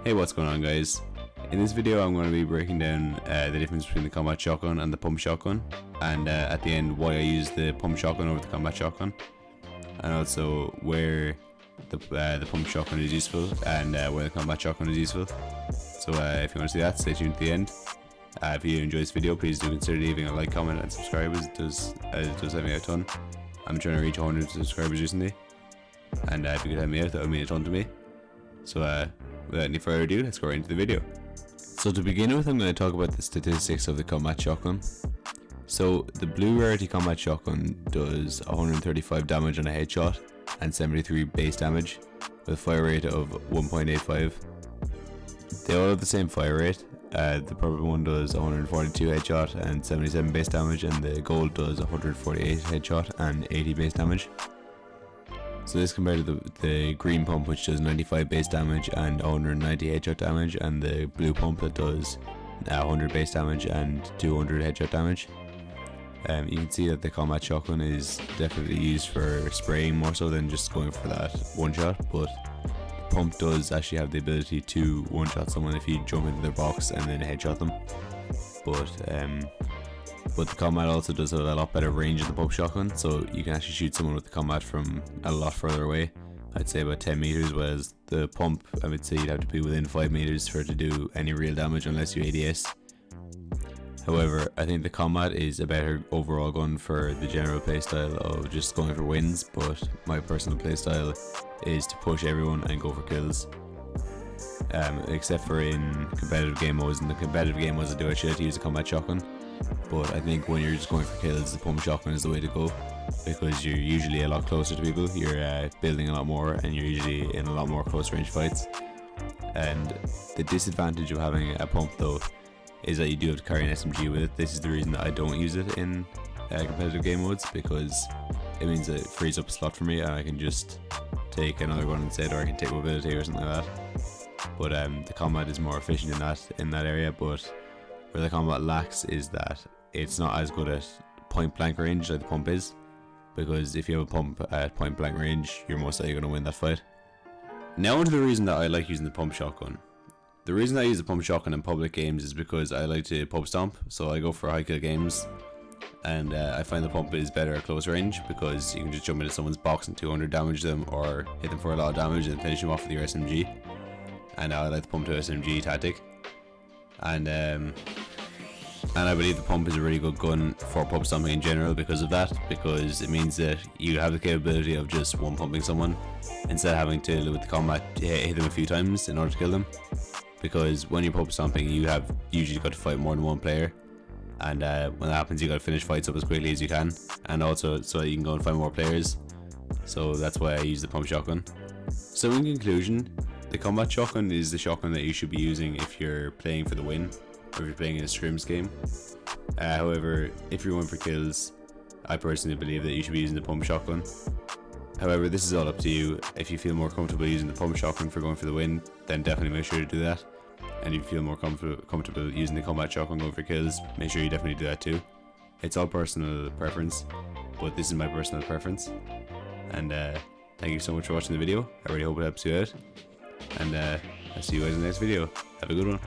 Hey, what's going on, guys? In this video I'm going to be breaking down the difference between the combat shotgun and the pump shotgun, and at the end why I use the pump shotgun over the combat shotgun, and also where the pump shotgun is useful and where the combat shotgun is useful. So if you want to see that, stay tuned to the end. If you enjoy this video, please do consider leaving a like, comment and subscribe, as it does help me out a ton. I'm trying to reach 100 subscribers recently, and if you could help me out, that would mean a ton to me. So without any further ado, let's go right into the video. So to begin with, I'm going to talk about the statistics of the combat shotgun. So the blue rarity combat shotgun does 135 damage on a headshot and 73 base damage with a fire rate of 1.85. They all have the same fire rate. The purple one does 142 headshot and 77 base damage, and the gold does 148 headshot and 80 base damage. So this compared to the green pump, which does 95 base damage and 190 headshot damage, and the blue pump that does 100 base damage and 200 headshot damage. You can see that the combat shotgun is definitely used for spraying more so than just going for that one shot, but the pump does actually have the ability to one shot someone if you jump into their box and then headshot them. But the combat also does have a lot better range in the pump shotgun, so you can actually shoot someone with the combat from a lot further away. I'd say about 10 meters, whereas the pump, I would say you'd have to be within 5 meters for it to do any real damage unless you ADS. However, I think the combat is a better overall gun for the general playstyle of just going for wins, but my personal playstyle is to push everyone and go for kills. Except for in competitive game modes. In the competitive game modes I do actually have to use a combat shotgun, but I think when you're just going for kills, the pump shotgun is the way to go, because you're usually a lot closer to people, you're building a lot more, and you're usually in a lot more close range fights. And the disadvantage of having a pump though is that you do have to carry an SMG with it. This is the reason that I don't use it in competitive game modes, because it means that it frees up a slot for me and I can just take another gun instead, or I can take mobility or something like that. But the combat is more efficient in that area, but where the combat lacks is that it's not as good at point blank range like the pump is, because if you have a pump at point blank range, you're most likely going to win that fight. Now onto the reason that I like using the pump shotgun. The reason I use the pump shotgun in public games is because I like to pub stomp, so I go for high kill games, and I find the pump is better at close range because you can just jump into someone's box and 200 damage them, or hit them for a lot of damage and finish them off with your SMG. And I like the pump to SMG tactic, and I believe the pump is a really good gun for pub stomping in general because of that, because it means that you have the capability of just one pumping someone instead of having to, with the combat, hit them a few times in order to kill them. Because when you're pub stomping, you have usually got to fight more than one player, and when that happens, you got to finish fights up as quickly as you can, and also so that you can go and find more players. So that's why I use the pump shotgun. So in conclusion, the combat shotgun is the shotgun that you should be using if you're playing for the win, or if you're playing in a scrims game. However, if you're going for kills, I personally believe that you should be using the pump shotgun. However, this is all up to you. If you feel more comfortable using the pump shotgun for going for the win, then definitely make sure to do that. And if you feel more comfortable using the combat shotgun going for kills, make sure you definitely do that too. It's all personal preference, but this is my personal preference. And thank you so much for watching the video. I really hope it helps you out. And I'll see you guys in the next video. Have a good one.